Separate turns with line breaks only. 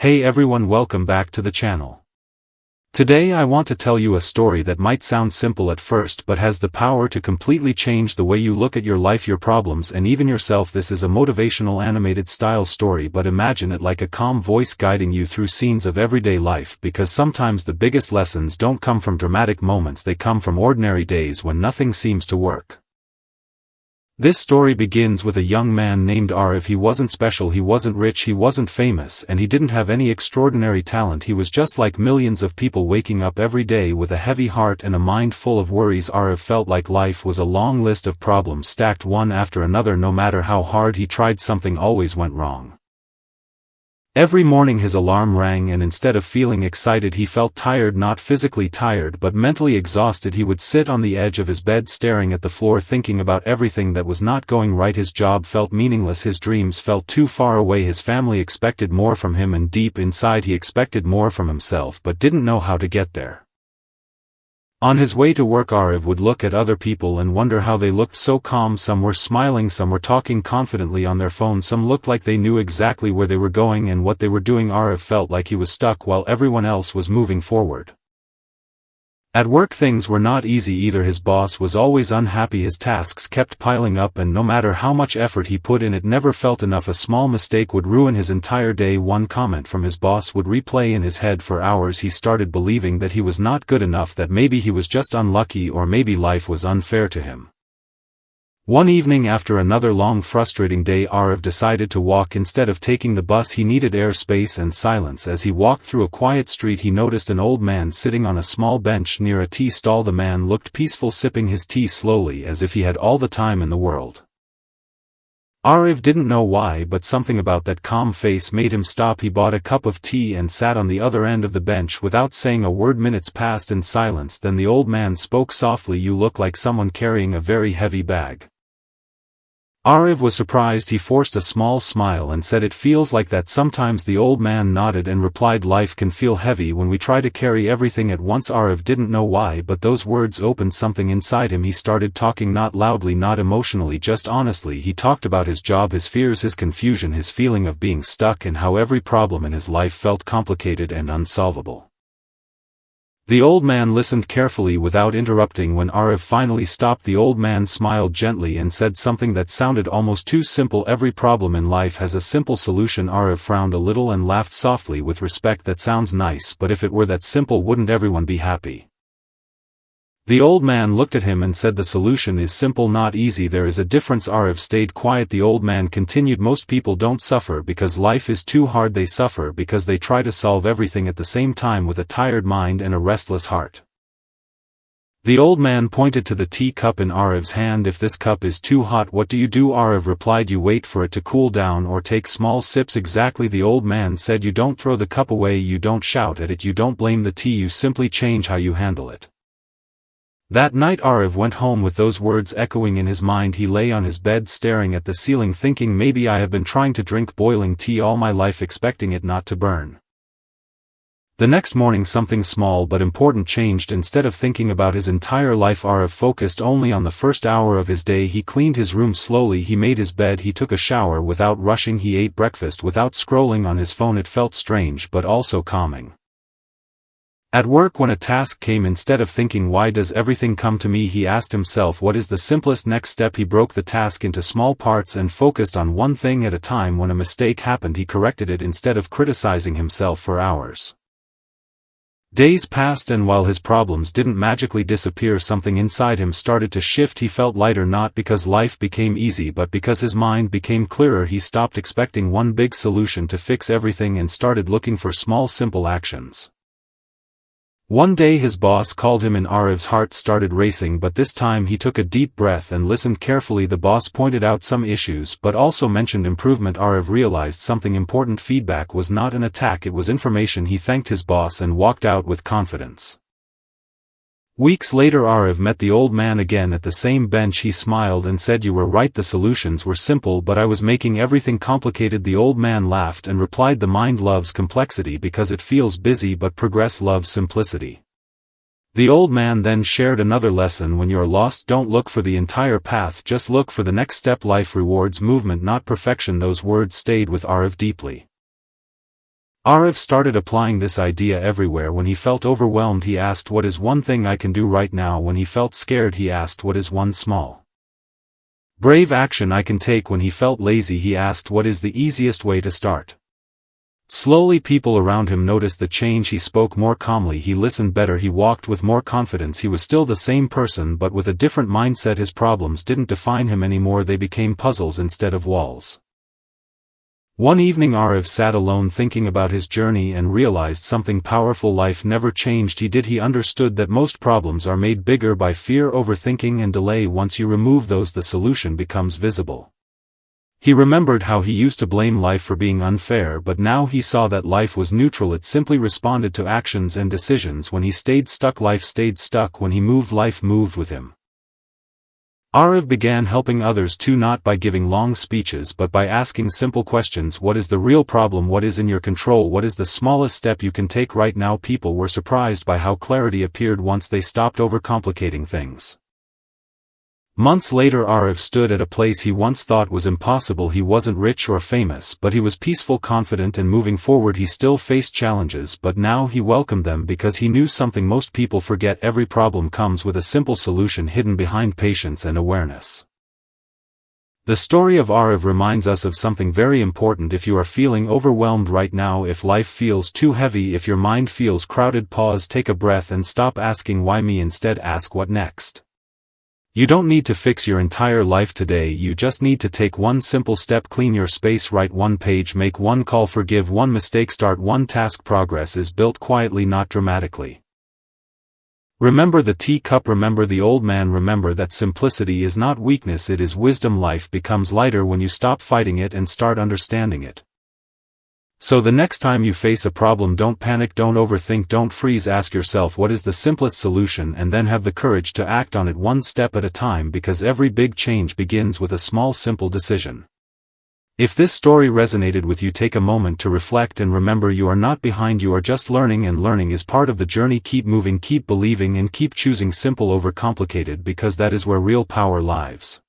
Hey everyone, welcome back to the channel. Today I want to tell you a story that might sound simple at first but has the power to completely change the way you look at your life, your problems, and even yourself. This is a motivational animated style story, but imagine it like a calm voice guiding you through scenes of everyday life, because sometimes the biggest lessons don't come from dramatic moments, they come from ordinary days when nothing seems to work. This story begins with a young man named Arif. He wasn't special, he wasn't rich, he wasn't famous, and he didn't have any extraordinary talent. He was just like millions of people, waking up every day with a heavy heart and a mind full of worries. Arif felt like life was a long list of problems stacked one after another. No matter how hard he tried, something always went wrong. Every morning his alarm rang, and instead of feeling excited he felt tired, not physically tired but mentally exhausted. He would sit on the edge of his bed staring at the floor, thinking about everything that was not going right. His job felt meaningless, his dreams felt too far away, his family expected more from him, and deep inside he expected more from himself but didn't know how to get there. On his way to work, Arif would look at other people and wonder how they looked so calm. Some were smiling, some were talking confidently on their phone, some looked like they knew exactly where they were going and what they were doing. Arif felt like he was stuck while everyone else was moving forward. At work things were not easy either. His boss was always unhappy, his tasks kept piling up, and no matter how much effort he put in, it never felt enough. A small mistake would ruin his entire day. One comment from his boss would replay in his head for hours. He started believing that he was not good enough, that maybe he was just unlucky, or maybe life was unfair to him. One evening, after another long frustrating day, Arif decided to walk instead of taking the bus. He needed air, space and silence. As he walked through a quiet street he noticed an old man sitting on a small bench near a tea stall. The man looked peaceful, sipping his tea slowly as if he had all the time in the world. Arif didn't know why, but something about that calm face made him stop. He bought a cup of tea and sat on the other end of the bench without saying a word. Minutes passed in silence, then the old man spoke softly, "You look like someone carrying a very heavy bag." Arif was surprised. He forced a small smile and said, "It feels like that sometimes." The old man nodded and replied, "Life can feel heavy when we try to carry everything at once." Arif didn't know why, but those words opened something inside him. He started talking, not loudly, not emotionally, just honestly. He talked about his job, his fears, his confusion, his feeling of being stuck, and how every problem in his life felt complicated and unsolvable. The old man listened carefully without interrupting. When Arif finally stopped, the old man smiled gently and said something that sounded almost too simple, "Every problem in life has a simple solution." Arif frowned a little and laughed softly with respect. "That sounds nice, but if it were that simple, wouldn't everyone be happy?" The old man looked at him and said, "The solution is simple, not easy. There is a difference." Arif stayed quiet. The old man continued, "Most people don't suffer because life is too hard. They suffer because they try to solve everything at the same time with a tired mind and a restless heart." The old man pointed to the tea cup in Arif's hand. "If this cup is too hot, what do you do?" Arif replied, "You wait for it to cool down or take small sips." "Exactly," the old man said. "You don't throw the cup away, you don't shout at it, you don't blame the tea, you simply change how you handle it." That night Arif went home with those words echoing in his mind. He lay on his bed staring at the ceiling, thinking, "Maybe I have been trying to drink boiling tea all my life, expecting it not to burn." The next morning something small but important changed. Instead of thinking about his entire life, Arif focused only on the first hour of his day. He cleaned his room slowly, he made his bed, he took a shower without rushing, he ate breakfast without scrolling on his phone. It felt strange but also calming. At work, when a task came, instead of thinking, "Why does everything come to me?" he asked himself, "What is the simplest next step?" He broke the task into small parts and focused on one thing at a time. When a mistake happened, he corrected it instead of criticizing himself for hours. Days passed, and while his problems didn't magically disappear, something inside him started to shift. He felt lighter, not because life became easy but because his mind became clearer. He stopped expecting one big solution to fix everything and started looking for small, simple actions. One day his boss called him in. Arif's heart started racing, but this time he took a deep breath and listened carefully. The boss pointed out some issues but also mentioned improvement. Arif realized something important. Feedback was not an attack, it was information. He thanked his boss and walked out with confidence. Weeks later Arif met the old man again at the same bench. He smiled and said, "You were right, the solutions were simple but I was making everything complicated." The old man laughed and replied, "The mind loves complexity because it feels busy, but progress loves simplicity." The old man then shared another lesson: when you're lost, don't look for the entire path, just look for the next step. Life rewards movement, not perfection. Those words stayed with Arif deeply. Arav started applying this idea everywhere. When he felt overwhelmed, he asked, what is one thing I can do right now? When he felt scared, he asked, what is one small, brave action I can take? When he felt lazy, he asked, what is the easiest way to start? Slowly people around him noticed the change. He spoke more calmly, he listened better, he walked with more confidence. He was still the same person but with a different mindset. His problems didn't define him anymore, they became puzzles instead of walls. One evening Arav sat alone thinking about his journey and realized something powerful. Life never changed. He understood that most problems are made bigger by fear, overthinking and delay. Once you remove those, the solution becomes visible. He remembered how he used to blame life for being unfair, but now he saw that life was neutral. It simply responded to actions and decisions. When he stayed stuck, life stayed stuck. When he moved, life moved with him. Arav began helping others too, not by giving long speeches but by asking simple questions. What is the real problem? What is in your control? What is the smallest step you can take right now? People were surprised by how clarity appeared once they stopped overcomplicating things. Months later, Arav stood at a place he once thought was impossible. He wasn't rich or famous, but he was peaceful, confident and moving forward. He still faced challenges, but now he welcomed them because he knew something most people forget: every problem comes with a simple solution hidden behind patience and awareness. The story of Arav reminds us of something very important. If you are feeling overwhelmed right now, if life feels too heavy, if your mind feels crowded, pause, take a breath and stop asking why me. Instead, ask what next. You don't need to fix your entire life today, you just need to take one simple step: clean your space, write one page, make one call, forgive one mistake, start one task. Progress is built quietly, not dramatically. Remember the teacup, remember the old man, remember that simplicity is not weakness, it is wisdom. Life becomes lighter when you stop fighting it and start understanding it. So the next time you face a problem, don't panic, don't overthink, don't freeze. Ask yourself, what is the simplest solution, and then have the courage to act on it one step at a time, because every big change begins with a small, simple decision. If this story resonated with you, take a moment to reflect and remember, you are not behind, you are just learning, and learning is part of the journey. Keep moving, keep believing and keep choosing simple over complicated, because that is where real power lies.